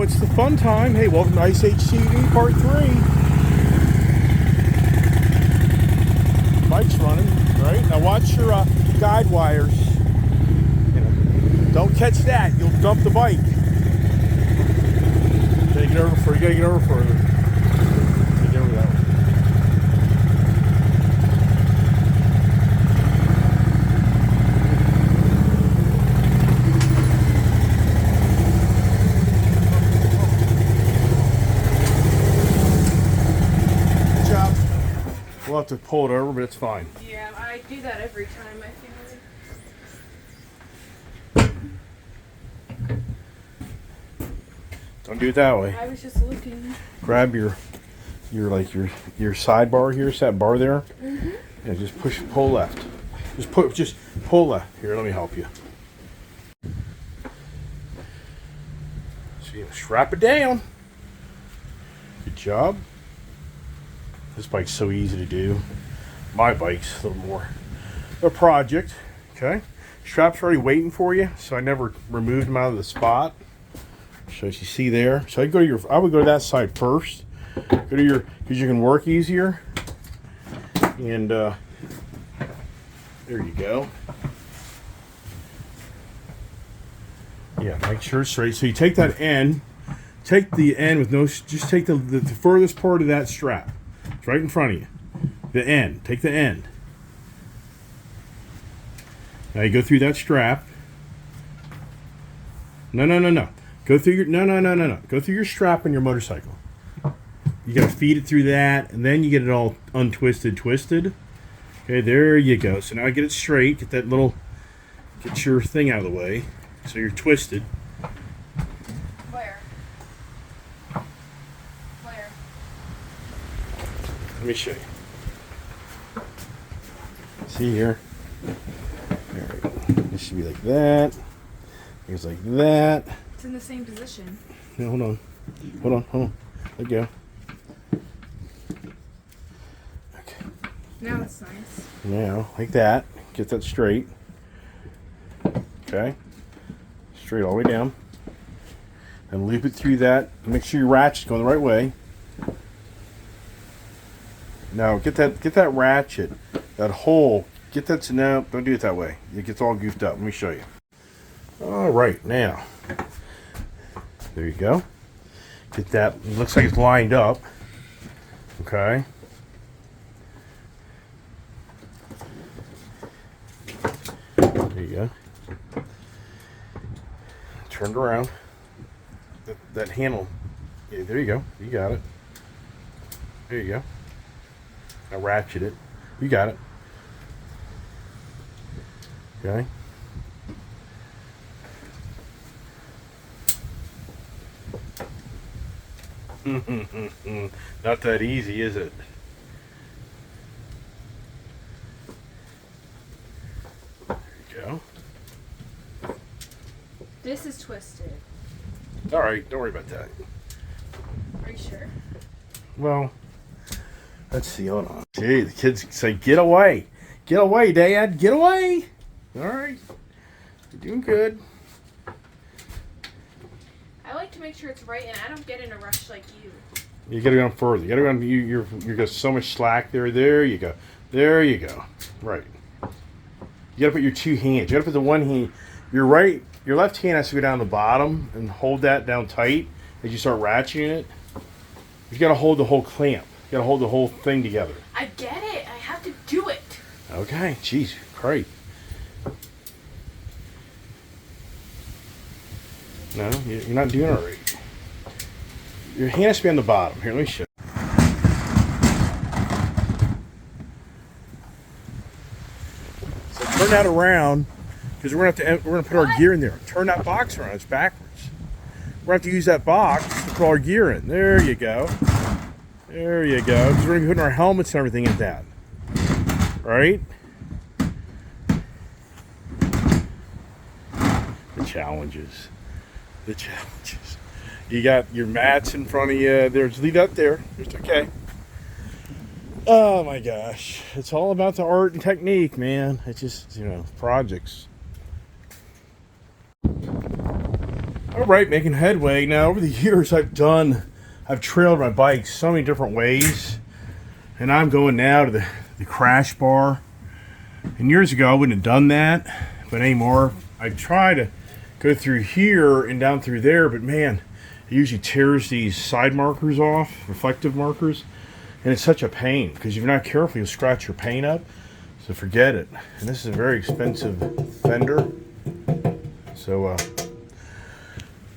it's the fun time. Hey, welcome to Ice HCV Part 3. Bike's running, right? Now watch your guide wires. You know, don't catch that. You'll dump the bike. You gotta get over further. You gotta get over further. Get over that way. We'll have to pull it over, but it's fine. Yeah, I do that every time, I feel like. Don't do it that way. I was just looking. Grab your sidebar here, set bar there. Mm-hmm. Yeah, just pull left. Just pull left. Here, let me help you. So you strap it down. Good job. This bike's so easy to do. My bike's a little more a project. Okay, straps already waiting for you, so I never removed them out of the spot. So as you see there, so I would go to that side first. Go to your, because you can work easier. And there you go. Yeah, make sure it's straight. So you take that end, take the end with no, just take the furthest part of that strap. It's right in front of you. The end. Take the end. Now you go through that strap. No. Go through your no. Go through your strap on your motorcycle. You gotta feed it through that, and then you get it all untwisted, twisted. Okay, there you go. So now get it straight. Get your thing out of the way. So you're twisted. Where? Let me show you. See here? There we go. It should be like that. It's like that. It's in the same position. No, hold on. Let go. Okay. Now it's nice. Now, like that. Get that straight. Okay. Straight all the way down. And loop it through that. Make sure your ratchet's going the right way. Now get that ratchet, that hole, get that to now, don't do it that way. It gets all goofed up. Let me show you. Alright, now. There you go. Get that, it looks like it's lined up. Okay. There you go. Turn it around. That handle. Yeah, there you go. You got it. There you go. Now ratchet it. You got it. Okay. Not that easy, is it? There you go. This is twisted. Alright, don't worry about that. Are you sure? Well, let's see, hold on. Gee, the kids say, get away. Get away, Dad. Get away. Alright. You're doing good. I like to make sure it's right, and I don't get in a rush like you. You gotta go further. You gotta go, you're got so much slack there. There you go. There you go. Right. You gotta put your two hands. You gotta put the one hand, your left hand has to go down the bottom and hold that down tight as you start ratcheting it. You gotta hold the whole clamp. You gotta hold the whole thing together. I get it. I have to do it. Okay. Jeez. Great. No, you're not doing it right. Your hand has to be on the bottom. Here, let me show you. So turn that around, because we're gonna put our gear in there. Turn that box around. It's backwards. We're gonna have to use that box to put our gear in. There you go. There you go. Because we're gonna be putting our helmets and everything in that. Right? The challenges. You got your mats in front of you. There's leave that there. It's okay. Oh my gosh. It's all about the art and technique, man. It's just, projects. All All right, making headway. Now, over the years, I've trailed my bike so many different ways. And I'm going now to the crash bar. And years ago, I wouldn't have done that. But anymore, I try to go through here and down through there. But man, it usually tears these side markers off, reflective markers. And it's such a pain because if you're not careful, you'll scratch your paint up. So forget it. And this is a very expensive fender. So,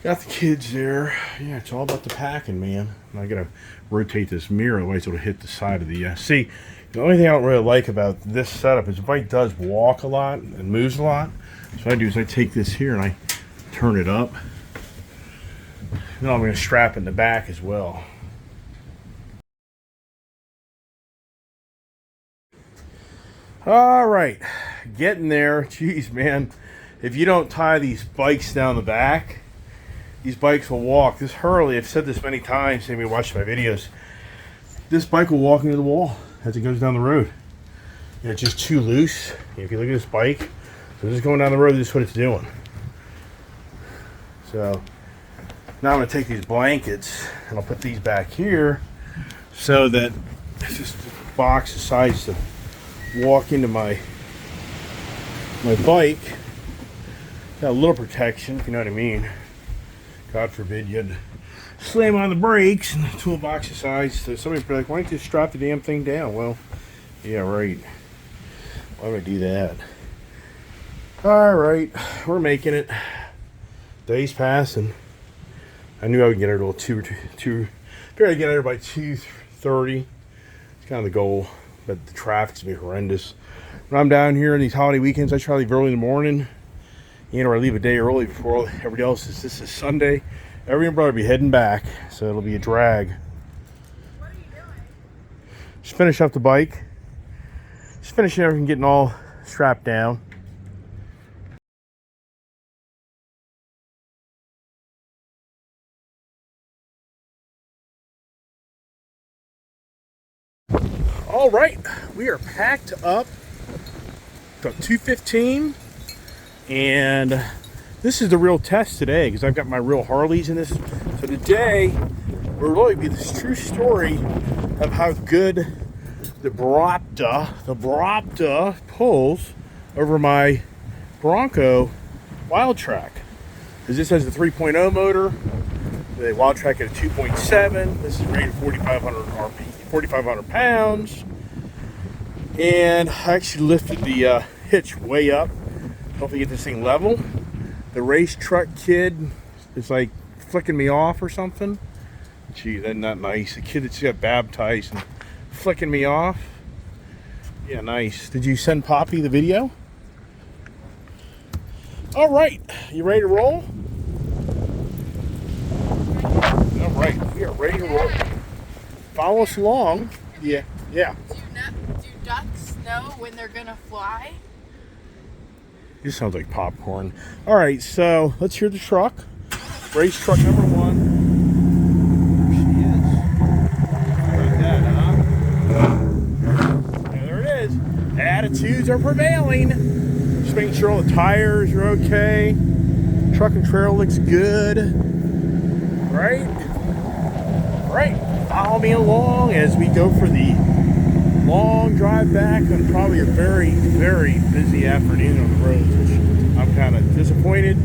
got the kids there. Yeah, it's all about the packing, man. And I gotta rotate this mirror, otherwise it'll hit the side of the. See, the only thing I don't really like about this setup is the bike does walk a lot and moves a lot. So what I do is I take this here and I turn it up. Then I'm gonna strap it in the back as well. All right, getting there. Jeez, man, if you don't tie these bikes down the back, these bikes will walk. This Harley, I've said this many times, maybe watch my videos, this bike will walk into the wall as it goes down the road. And it's just too loose. If you look at this bike, so just going down the road, this is what it's doing. So now I'm gonna take these blankets and I'll put these back here so that it's just a box the size to walk into my bike. Got a little protection, if you know what I mean. God forbid you had to slam on the brakes and the toolbox the size. So somebody would be like, why don't you just strap the damn thing down? Well, yeah, right. Why would I do that? All right, we're making it. Days passing. I knew I would get her to figured I'd get her by 2:30. It's kind of the goal, but the traffic's gonna be horrendous. When I'm down here in these holiday weekends, I try to leave early in the morning. Or I leave a day early before everybody else. This is Sunday. Everyone probably be heading back, so it'll be a drag. What are you doing? Just finish up the bike. Just finishing everything, getting all strapped down. All right, we are packed up. About 2:15. And this is the real test today because I've got my real Harleys in this. So today will really be this true story of how good the Raptor pulls over my Bronco Wild Track. Because this has the 3.0 motor, the Wild Track at a 2.7. This is rated 4,500 RP, 4,500 pounds. And I actually lifted the hitch way up. Hopefully get this thing level. The race truck kid is like flicking me off or something. Gee, that's not nice. The kid that just got baptized and flicking me off. Yeah, nice. Did you send Poppy the video? All right, you ready to roll? All right, we are ready to roll. Follow us along. Yeah. Do ducks know when they're gonna fly? This sounds like popcorn. All right, so let's hear the truck. Race truck number 1. There she is. Like that, huh? Yeah, there it is. Attitudes are prevailing. Just making sure all the tires are okay. Truck and trailer looks good. Right? Right. Follow me along as we go for the long drive back on probably a very, very busy afternoon on the roads, which I'm kind of disappointed.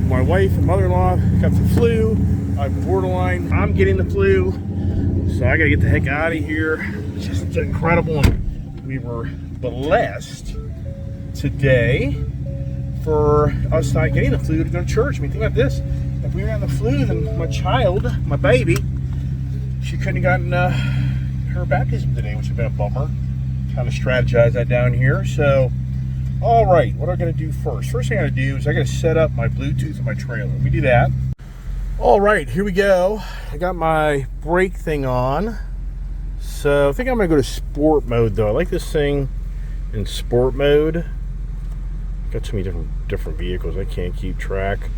My wife and mother-in-law got the flu. I'm borderline. I'm getting the flu. So I got to get the heck out of here. It's just incredible. We were blessed today for us not getting the flu to go to church. I mean, think about this. If we were on the flu, then my child, my baby, she couldn't have gotten her baptism today, which would have been a bummer. Kind of strategize that down here. So, all right, what am I going to do first? First thing I got to do is I got to set up my Bluetooth in my trailer. Let me do that. All right, here we go. I got my brake thing on. So I think I'm going to go to sport mode, though. I like this thing in sport mode. Got so many different vehicles. I can't keep track.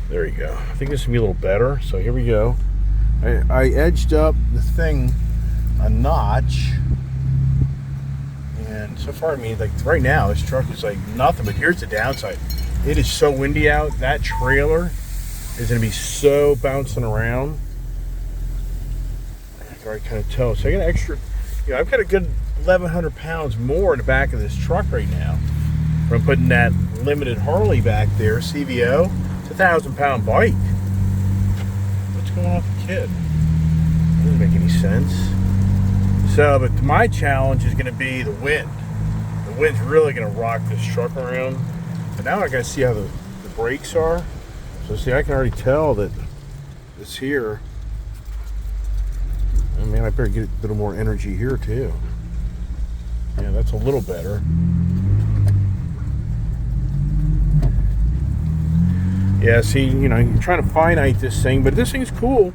There you go. I think this will be a little better. So here we go. I edged up the thing a notch. And so far, I mean, like right now, this truck is like nothing. But here's the downside. It is so windy out. That trailer is going to be so bouncing around. I can already kind of tell. So I got an extra, I've got a good 1,100 pounds more in the back of this truck right now. I'm putting that limited Harley back there, CVO. It's a 1,000-pound bike. What's going on with the kid? Doesn't make any sense. So, but my challenge is going to be the wind. The wind's really going to rock this truck around. But now I got to see how the brakes are. So see, I can already tell that this here. Oh man, I better get a little more energy here too. Yeah, that's a little better. Yeah, see, you're trying to finite this thing, but this thing's cool.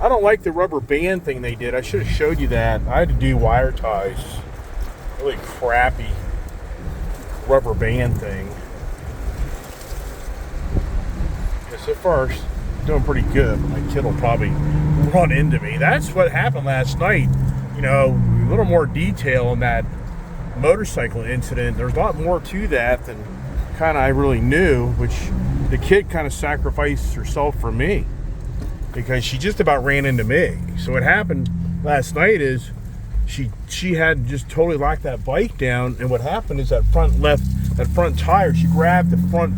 I don't like the rubber band thing they did. I should have showed you that. I had to do wire ties. Really crappy rubber band thing. Yeah, so far, doing pretty good. But my kid will probably run into me. That's what happened last night. A little more detail on that motorcycle incident. There's a lot more to that than kind of I really knew, which the kid kind of sacrificed herself for me because she just about ran into me. So what happened last night is she had just totally locked that bike down, and what happened is that front tire, she grabbed the front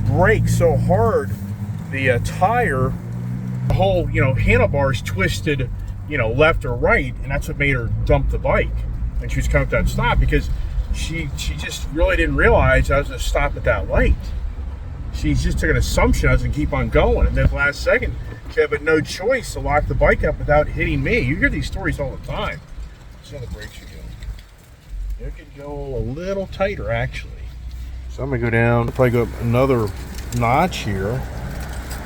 brake so hard, the tire, the whole handlebars twisted left or right, and that's what made her dump the bike. And she was coming to that stop because she just really didn't realize I was going to stop at that light. She just took an assumption I was going to keep on going, and then the last second she had no choice to lock the bike up without hitting me. You hear these stories all the time. See how the brakes are going. They could go a little tighter actually. So I'm going to go down, probably go up another notch here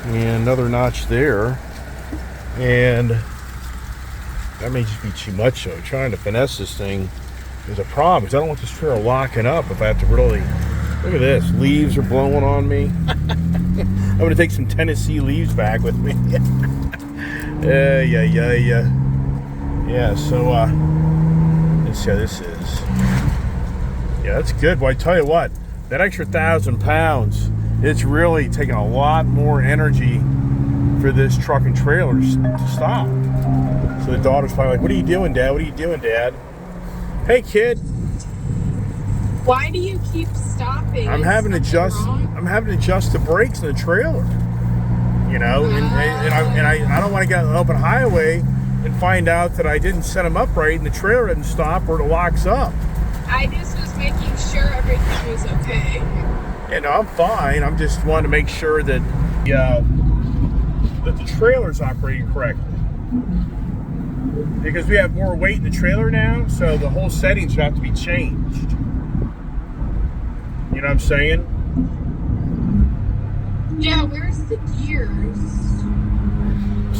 and another notch there, and that may just be too much though. Trying to finesse this thing is a problem because I don't want this trailer locking up if I have to really. Look at this. Leaves are blowing on me. I'm going to take some Tennessee leaves back with me. Yeah, so let's see how this is. Yeah, that's good. Well, I tell you what, that extra 1,000 pounds, it's really taking a lot more energy for this truck and trailer to stop. So the daughter's probably like, what are you doing, Dad? What are you doing, Dad? Hey, kid. Why do you keep stopping? I'm having to adjust the brakes in the trailer. And I don't want to get on an open highway and find out that I didn't set them up right and the trailer didn't stop or it locks up. I just was making sure everything was okay. I'm fine. I'm just wanting to make sure that the trailer's operating correctly. Because we have more weight in the trailer now, so the whole settings have to be changed. You know what I'm saying? Yeah, where's the gears?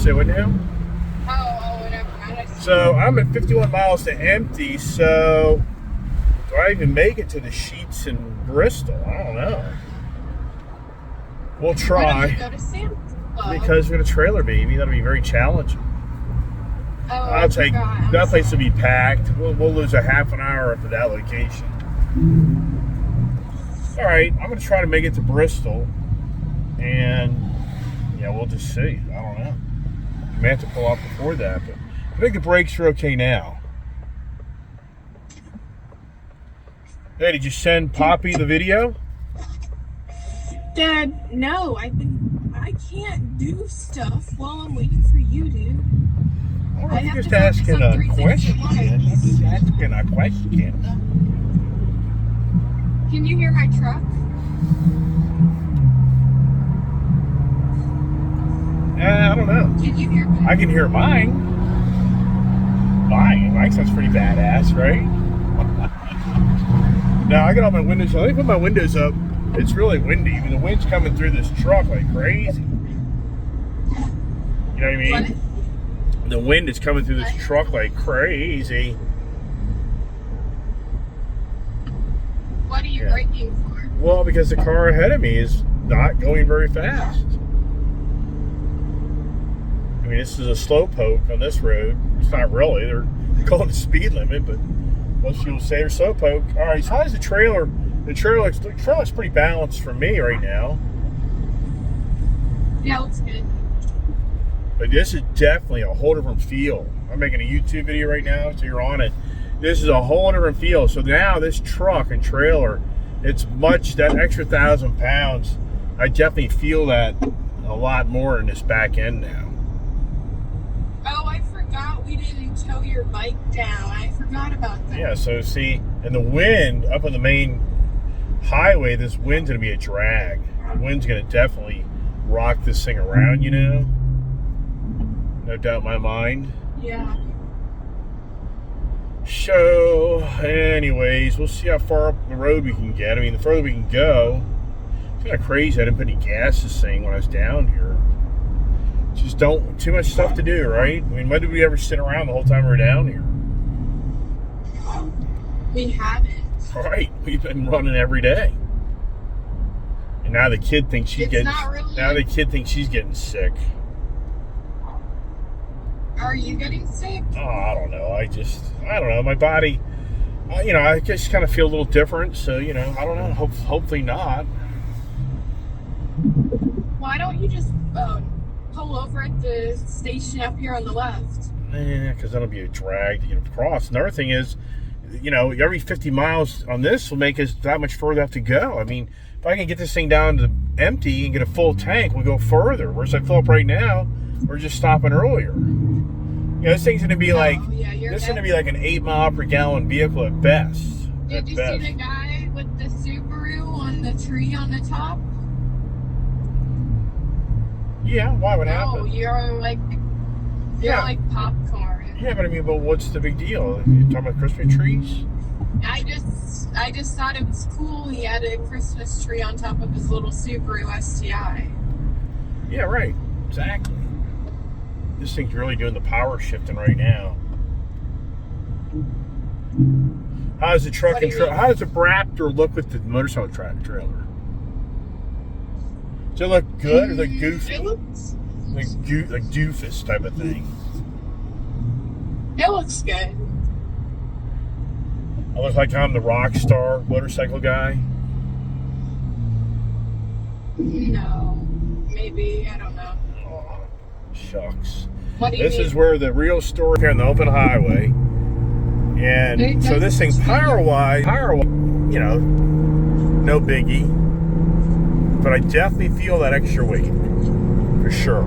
Say what now? Oh, whatever. So I'm at 51 miles to empty, so do I even make it to the Sheets in Bristol? I don't know. We'll try. Why don't you go to Sam's Club? Because we're in a trailer, baby. That'll be very challenging. Oh, I'll take that place will be packed. We'll lose a half an hour up to that location. All right, I'm going to try to make it to Bristol, and we'll just see. I don't know. We may have to pull off before that, but I think the brakes are okay now. Hey, did you send Poppy the video? Dad, no, I can't do stuff while I'm waiting for you, dude. I'm just asking a question. I'm just asking a question. Can you hear my truck? I don't know. Can you hear mine? I can hear mine. Mine sounds pretty badass, right? Now I got all my windows up. Let me put my windows up. It's really windy. The wind's coming through this truck like crazy. You know what I mean? What? The wind is coming through this truck like crazy. What are you braking for? Well, because the car ahead of me is not going very fast. I mean, this is a slow poke on this road. It's not really. They're calling the speed limit, but most people say they're slow poke. All right, so how's the trailer? The trailer's pretty balanced for me right now. Yeah, looks good. But this is definitely a whole different feel. I'm making a YouTube video right now, so you're on it. This is a whole different feel. So now this truck and trailer, it's much, that extra 1,000 pounds, I definitely feel that a lot more in this back end now. Oh, I forgot we didn't tow your bike down. I forgot about that. Yeah, so see, and the wind up on the main highway, this wind's going to be a drag. The wind's going to definitely rock this thing around, you know? No doubt in my mind. Yeah. So, anyways, we'll see how far up the road we can get. I mean, the further we can go, it's kind of crazy. I didn't put any gas this thing when I was down here. Just too much stuff to do, right? I mean, when did we ever sit around the whole time we were down here? We haven't. Right, we've been running every day. And now the kid thinks she's getting sick. Are you getting sick? Oh, I don't know. I don't know. My body, I just kind of feel a little different. So, I don't know. Hopefully not. Why don't you just pull over at the station up here on the left? Yeah, because that'll be a drag to get across. Another thing is, every 50 miles on this will make us that much further have to go. I mean, if I can get this thing down to empty and get a full tank, we'll go further. Whereas I fill up right now, we're just stopping earlier. This thing's going to be like an 8 mile per gallon vehicle at best. Did you see the guy with the Subaru on the tree on the top? Yeah, why would happen? Oh, you're like popcorn. Yeah, but what's the big deal? You talking about Christmas trees? I just thought it was cool. He had a Christmas tree on top of his little Subaru STI. Yeah, right. Exactly. This thing's really doing the power shifting right now. How does the truck and how does the Raptor look with the motorcycle trailer? Does it look good or look goofy? It looks like doofus type of thing. It looks good. I look like I'm the rock star motorcycle guy. No, maybe, I don't know. Oh, shucks. What do you mean? Is where the real story here on the open highway. And so this thing power-wise, no biggie. But I definitely feel that extra weight, for sure.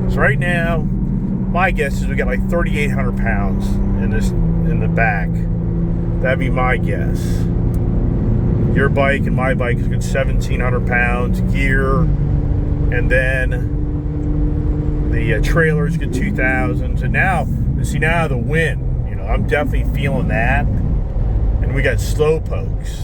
So right now, my guess is we got like 3,800 pounds in the back. That'd be my guess. Your bike and my bike is good 1,700 pounds gear, and then the trailer is good 2,000. So now the wind. I'm definitely feeling that, and we got slow pokes.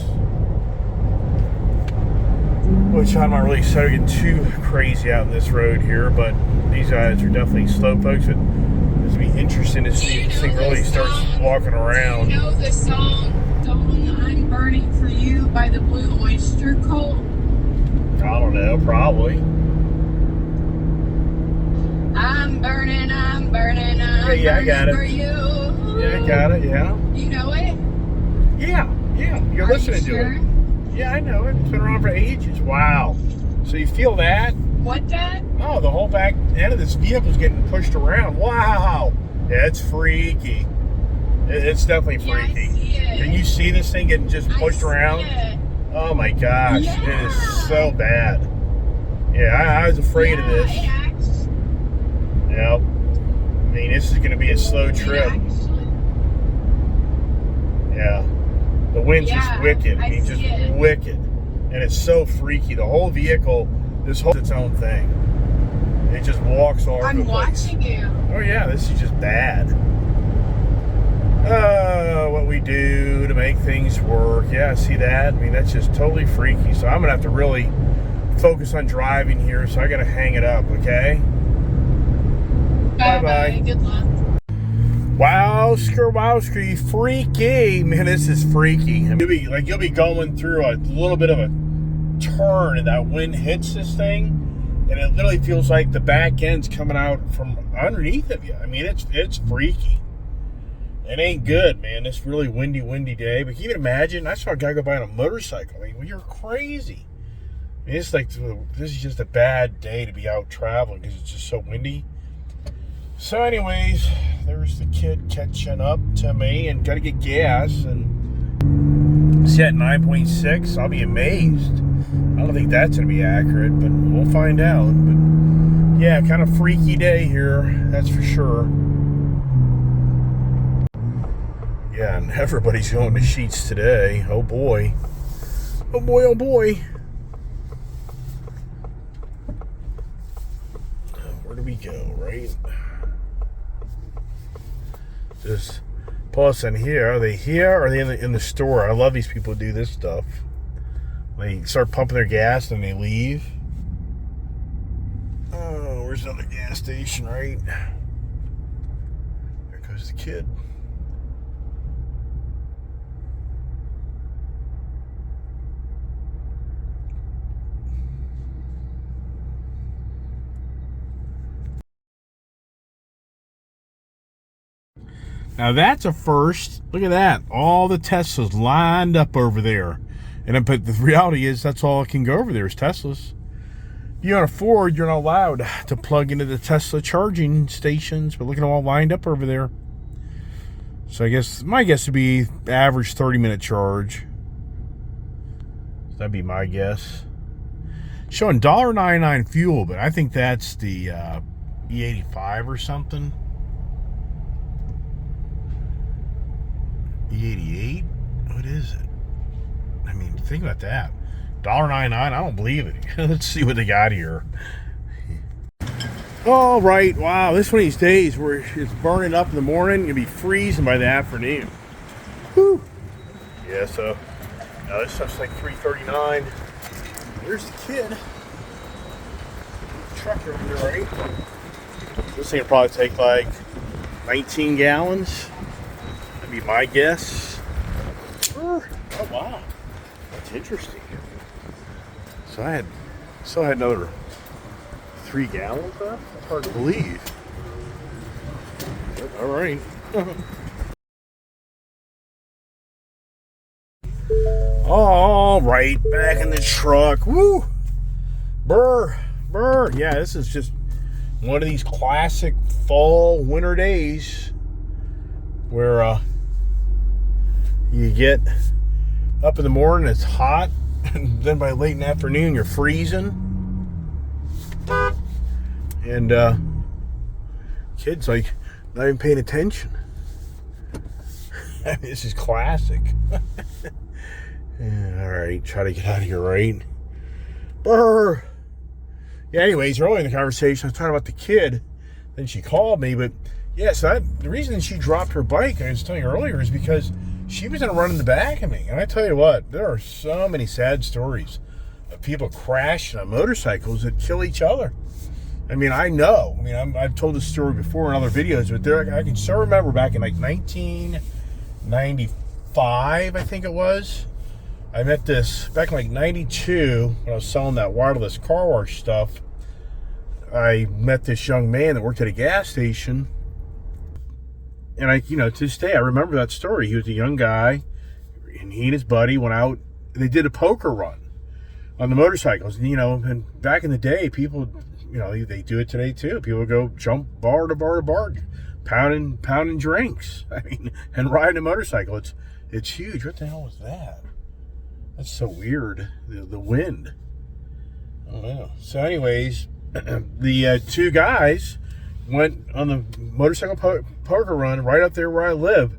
Which I'm not really getting too crazy out in this road here, but these guys are definitely slow pokes. It's going to be interesting to see if this thing really starts walking around. Do you know the song "I'm Burning for You" by the Blue Oyster Cult? I don't know, probably. I'm burning, I'm burning I got for it. you. Yeah, I got it, yeah. You know it? Yeah. You're listening to it. Yeah, I know it. It's been around for ages. Wow. So you feel that? What, Dad? Oh, the whole back end of this vehicle's getting pushed around. Wow. Yeah, it's freaky. It's definitely freaky. Yeah, I see it. Can you see this thing getting just pushed around? It. Oh my gosh. Yeah. It is so bad. Yeah, I was afraid of this. Yep. I mean, this is going to be a slow trip. Yeah. The wind's just wicked. I mean, just wicked. And it's so freaky. The whole vehicle, its own thing. It just walks all over the place. I'm watching you. Oh, yeah. This is just bad. What we do to make things work. Yeah, see that? I mean, that's just totally freaky. So I'm going to have to really focus on driving here. So I got to hang it up, okay? Bye-bye. Good luck. Wowsker, you freaky. Man, this is freaky. You'll be going through a little bit of a turn and that wind hits this thing, and it literally feels like the back end's coming out from underneath of you. I mean, it's freaky. It ain't good, man. This really windy day. But can you even imagine? I saw a guy go by on a motorcycle. I mean, well, you're crazy. It's like, this is just a bad day to be out traveling because it's just so windy. So anyways, there's the kid catching up to me and got to get gas. And it's at 9.6. I'll be amazed. I don't think that's going to be accurate, but we'll find out. But yeah, kind of freaky day here, that's for sure. Yeah, and everybody's going to Sheets today. Oh boy. Oh boy, oh boy. Where do we go, right? Just pause in here. Are they here or are they in the store? I love these people who do this stuff. They start pumping their gas and they leave. Oh, where's another gas station, right? There goes the kid. Now that's a first. Look at that. All the Teslas lined up over there. But the reality is that's all that can go over there is Teslas. If you're on a Ford, you're not allowed to plug into the Tesla charging stations. But look at them all lined up over there. So I guess my guess would be average 30-minute charge. That'd be my guess. Showing $1.99 fuel, but I think that's the E85 or something. E88? What is it? I mean, think about that. $1.99, I don't believe it. Let's see what they got here. All right, wow, this one of these days where it's burning up in the morning, it'll be freezing by the afternoon. Whew. Yeah, so now this stuff's like $3.39. There's the kid. Truck over there, right? This thing will probably take like 19 gallons. That'd be my guess. Oh wow, that's interesting. So I had another 3 gallons left. That's hard to believe. But, all right. All right, back in the truck. Woo! Brr. Yeah, this is just one of these classic fall winter days where you get up in the morning, it's hot, and then by late in the afternoon, you're freezing. And kids like not even paying attention. I mean, this is classic. Yeah, all right, try to get out of here, right? Brr. Yeah, anyways, earlier in the conversation, I was talking about the kid. Then she called me, but yeah, so the reason she dropped her bike, I was telling you earlier, is because she was going to run in the back of me. And I tell you what, there are so many sad stories of people crashing on motorcycles that kill each other. I mean, I know. I mean, I've told this story before in other videos, but I can still remember back in like 1995, I think it was. I met this back in like 92 when I was selling that wireless car wash stuff. I met this young man that worked at a gas station. And to this day, I remember that story. He was a young guy, and he and his buddy went out. They did a poker run on the motorcycles. And back in the day, people, they do it today too. People go jump bar to bar to bar, pounding drinks. I mean, and riding a motorcycle. It's huge. What the hell was that? That's so weird. The wind. I don't know. So, anyways, the two guys went on the motorcycle poker run right up there where I live.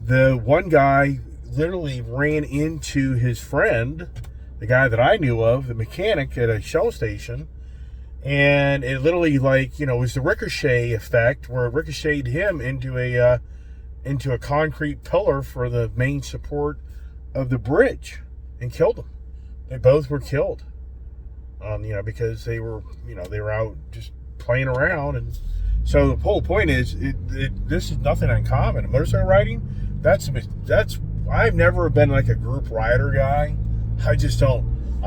The one guy literally ran into his friend, the guy that I knew of, the mechanic at a Shell station, and it literally was the ricochet effect where it ricocheted him into a concrete pillar for the main support of the bridge and killed them. They both were killed, because they were out just playing around. And so the whole point is, this is nothing uncommon. Motorcycle riding, I've never been like a group rider guy. I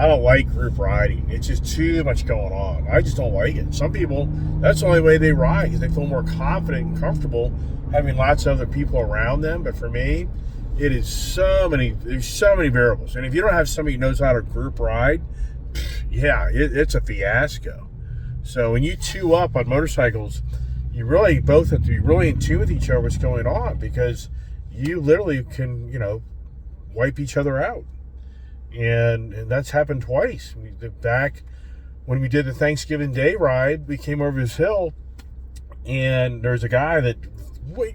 don't like group riding. It's just too much going on. I just don't like it. Some people, that's the only way they ride, because they feel more confident and comfortable having lots of other people around them. But for me, there's so many variables. And if you don't have somebody who knows how to group ride, Yeah, it's a fiasco. So when you two up on motorcycles, you really both have to be really in tune with each other what's going on, because you literally can, wipe each other out. And that's happened twice. Back when we did the Thanksgiving Day ride, we came over this hill, and there's a guy that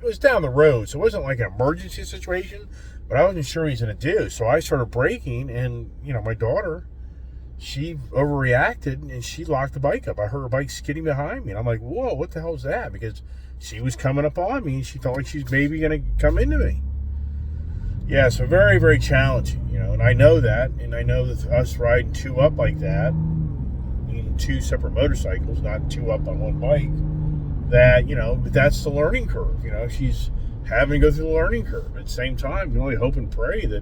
was down the road, so it wasn't like an emergency situation, but I wasn't sure what he's going to do. So I started braking, and my daughter, she overreacted, and she locked the bike up. I heard her bike skidding behind me, and I'm like, whoa, what the hell is that? Because she was coming up on me, and she felt like she was maybe going to come into me. Yeah, so very, very challenging, and I know that, and I know that us riding two up like that, meaning two separate motorcycles, not two up on one bike, that, but that's the learning curve. She's having to go through the learning curve. At the same time, you can only hope and pray that,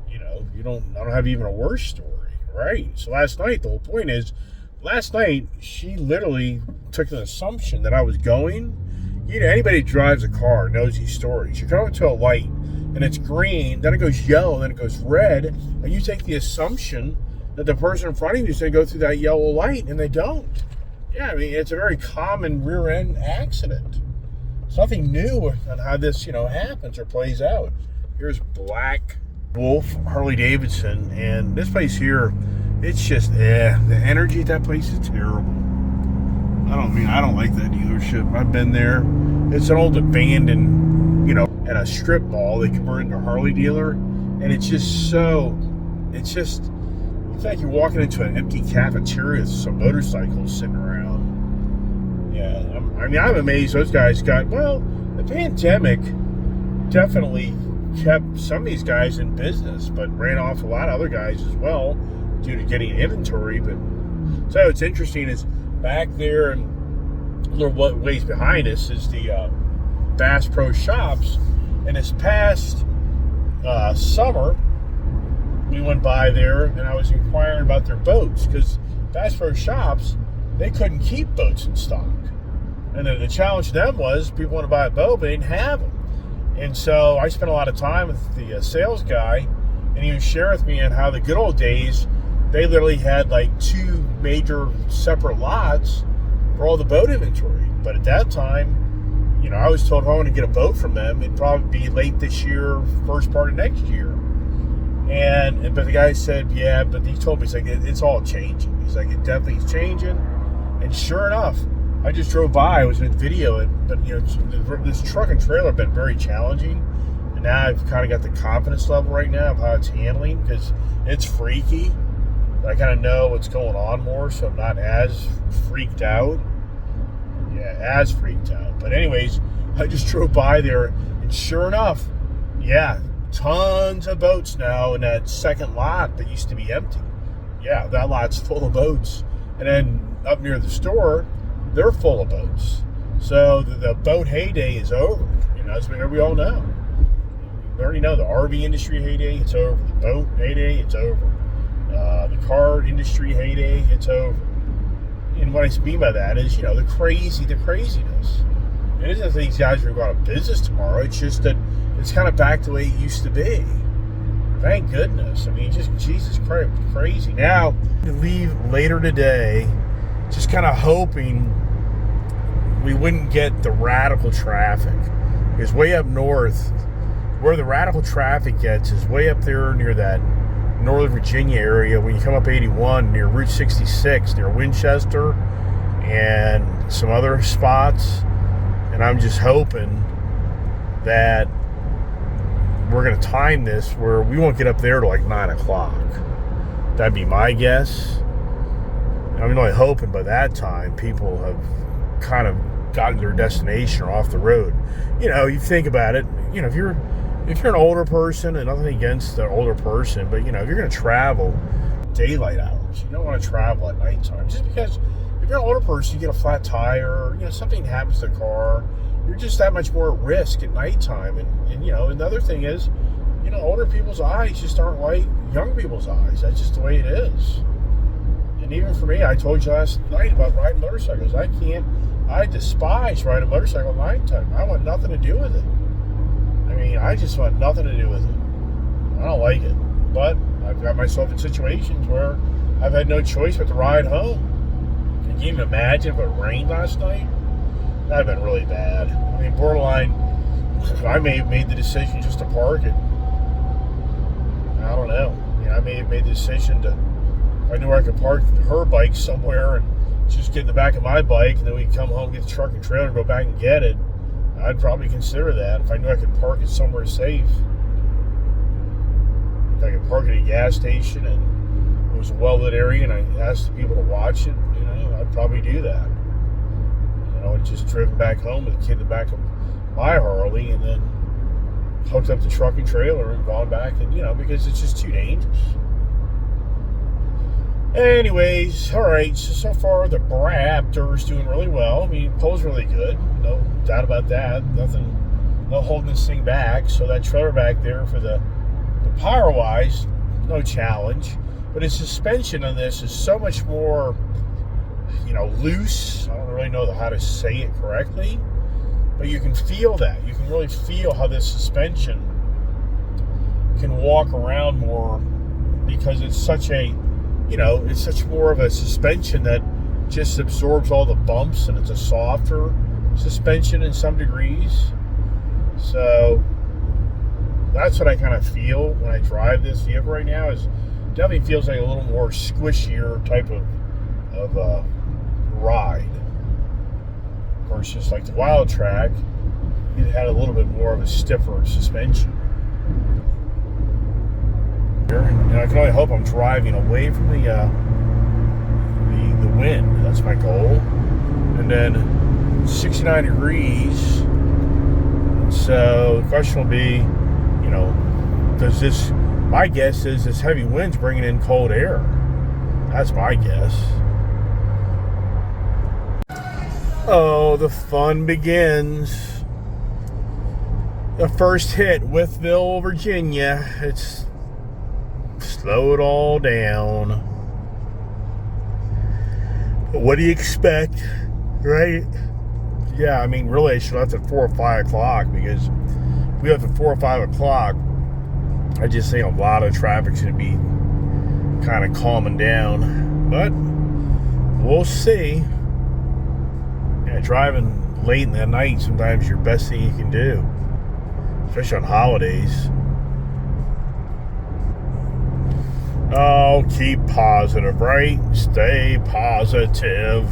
I don't have even a worse story, right? So last night, the whole point is, she literally took an assumption that I was going. Anybody who drives a car knows these stories. You come up to a light, and it's green, then it goes yellow, then it goes red, and you take the assumption that the person in front of you is going to go through that yellow light, and they don't. Yeah, I mean, it's a very common rear-end accident. It's nothing new on how this, happens or plays out. Here's Black Wolf Harley Davidson, and this place here, it's just, the energy at that place is terrible. I don't like that dealership. I've been there. It's an old abandoned, at a strip mall they converted into a Harley dealer, and it's like you're walking into an empty cafeteria with some motorcycles sitting around. Yeah, I'm amazed those guys the pandemic definitely kept some of these guys in business, but ran off a lot of other guys as well due to getting inventory. But so it's interesting is back there and a little ways behind us is the Bass Pro Shops. And this past summer, we went by there, and I was inquiring about their boats, because Bass Pro Shops, they couldn't keep boats in stock. And the challenge to them was people want to buy a boat, but they didn't have them. And so I spent a lot of time with the sales guy, and he was sharing with me on how the good old days, they literally had like two major separate lots for all the boat inventory. But at that time, I was told if I wanted to get a boat from them, it'd probably be late this year, first part of next year. But the guy said, yeah, but he told me, he's like, it's all changing. He's like, it definitely is changing. And sure enough, I just drove by, I was going to video it, but this truck and trailer have been very challenging. And now I've kind of got the confidence level right now of how it's handling, because it's freaky. But I kind of know what's going on more, so I'm not as freaked out. As freaked out. But anyways, I just drove by there, and sure enough, tons of boats now in that second lot that used to be empty. Yeah, that lot's full of boats. And then up near the store, they're full of boats. So the boat heyday is over. As we all know. We already know the RV industry heyday, it's over. The boat heyday, it's over. The car industry heyday, it's over. And what I mean by that is, the craziness. It isn't that these guys are going to go out of business tomorrow. It's just that it's kind of back the way it used to be. Thank goodness. I mean, just Jesus Christ, crazy. Now, to leave later today, just kind of hoping we wouldn't get the radical traffic. Because way up north, where the radical traffic gets is way up there near that Northern Virginia area, when you come up 81 near Route 66 near Winchester and some other spots. And I'm just hoping that we're going to time this where we won't get up there till like 9 o'clock. That'd be my guess. I'm only hoping by that time people have kind of gotten to their destination or off the road. You think about it, if you're an older person, and nothing against the older person, but if you're going to travel daylight hours, you don't want to travel at nighttime. Just because if you're an older person, you get a flat tire, something happens to the car, you're just that much more at risk at nighttime. And another thing is, older people's eyes just aren't like young people's eyes. That's just the way it is. And even for me, I told you last night about riding motorcycles. I despise riding a motorcycle at nighttime. I want nothing to do with it. I just want nothing to do with it. I don't like it. But I've got myself in situations where I've had no choice but to ride home. Can you even imagine if it rained last night? That'd have been really bad. I mean, borderline, I may have made the decision just to park it. I don't know. I mean, I may have made the decision to, if I knew I could park her bike somewhere and just get in the back of my bike, and then we'd come home, get the truck and trailer, and go back and get it. I'd probably consider that if I knew I could park it somewhere safe. If I could park at a gas station and it was a well-lit area and I asked the people to watch it, I'd probably do that. I'd just driven back home with a kid in the back of my Harley and then hooked up the truck and trailer and gone back and, because it's just too dangerous. Anyways, all right, so far the Raptor is doing really well. I mean, it pulls really good, no doubt about that. No holding this thing back. So that trailer back there for the power-wise, no challenge. But its suspension on this is so much more, loose. I don't really know how to say it correctly, but you can feel that. You can really feel how this suspension can walk around more because it's such a it's such more of a suspension that just absorbs all the bumps, and it's a softer suspension in some degrees. So that's what I kind of feel when I drive this vehicle right now. Is definitely feels like a little more squishier type of ride versus like the Wild Track. It had a little bit more of a stiffer suspension. And I can only hope I'm driving away from the wind. That's my goal. And then 69 degrees. So the question will be, does this? My guess is this heavy wind's bringing in cold air. That's my guess. Oh, the fun begins. The first hit, Wytheville, Virginia. It's slow it all down. But what do you expect, right? Yeah, I mean, really, I should have at 4 or 5 o'clock because if we have at 4 or 5 o'clock, I just think a lot of traffic's going to be kind of calming down. But we'll see. Yeah, driving late in the night sometimes your best thing you can do, especially on holidays. Oh, keep positive, right? Stay positive.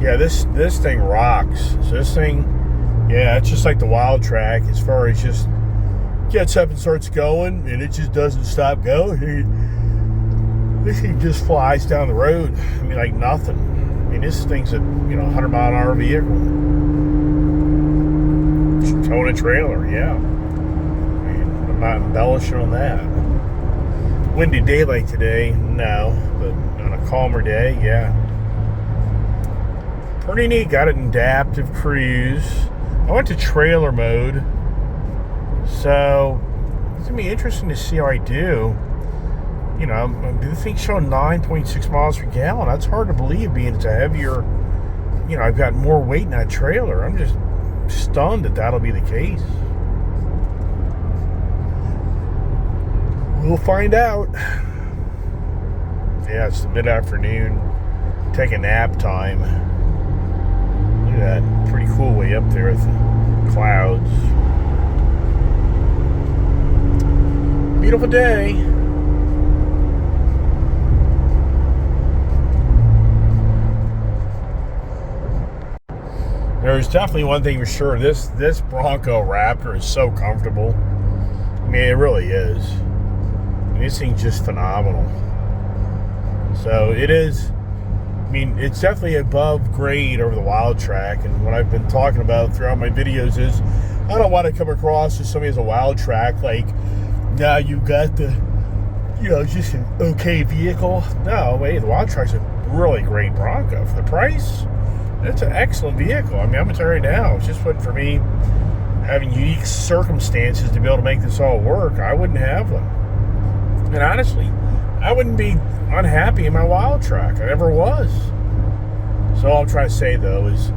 Yeah, this thing rocks. So this thing, yeah, it's just like the Wild Track as far as just gets up and starts going, and it just doesn't stop going. This thing just flies down the road. I mean, like nothing. I mean, this thing's a 100-mile-an-hour vehicle. Just towing a trailer, yeah. I mean, I'm not embellishing on that. Windy daylight today, no, but on a calmer day, yeah. Pretty neat. Got an adaptive cruise. I went to trailer mode, so it's gonna be interesting to see how I do. The thing's showing 9.6 miles per gallon. That's hard to believe, being it's a heavier. I've got more weight in that trailer. I'm just stunned that that'll be the case. We'll find out. Yeah, it's the mid-afternoon. Taking nap time. Look at that. Pretty cool way up there with the clouds. Beautiful day. There's definitely one thing for sure. This Bronco Raptor is so comfortable. I mean, it really is. I mean, this thing's just phenomenal. So it is. I mean, it's definitely above grade over the Wild Track. And what I've been talking about throughout my videos is I don't want to come across as somebody as a Wild Track like, now you got the, just an okay vehicle. No, wait, the Wild Track's a really great Bronco for the price. It's an excellent vehicle. I mean, I'm going to tell you right now, it's just what for me, having unique circumstances to be able to make this all work, I wouldn't have them. And honestly, I wouldn't be unhappy in my Wild Track. I never was. So all I'm trying to say, though, is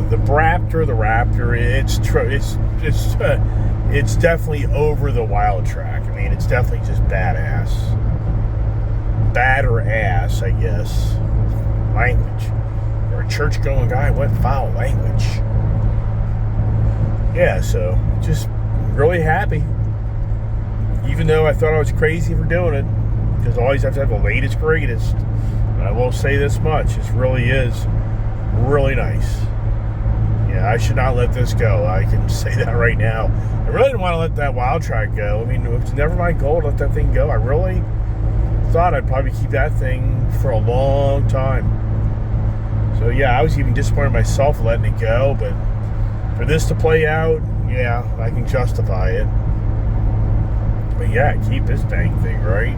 the Raptor, it's definitely over the wild track. I mean, it's definitely just badass. Badder ass, I guess. Language. For a church-going guy, what foul language. Yeah, so just really happy. Even though I thought I was crazy for doing it, because I always have to have the latest, greatest. But I will say this much: it really is really nice. Yeah, I should not let this go. I can say that right now. I really didn't want to let that wild track go. I mean, it was never my goal to let that thing go. I really thought I'd probably keep that thing for a long time. So yeah, I was even disappointed in myself letting it go, but for this to play out, yeah, I can justify it. But yeah, keep this dang thing, right?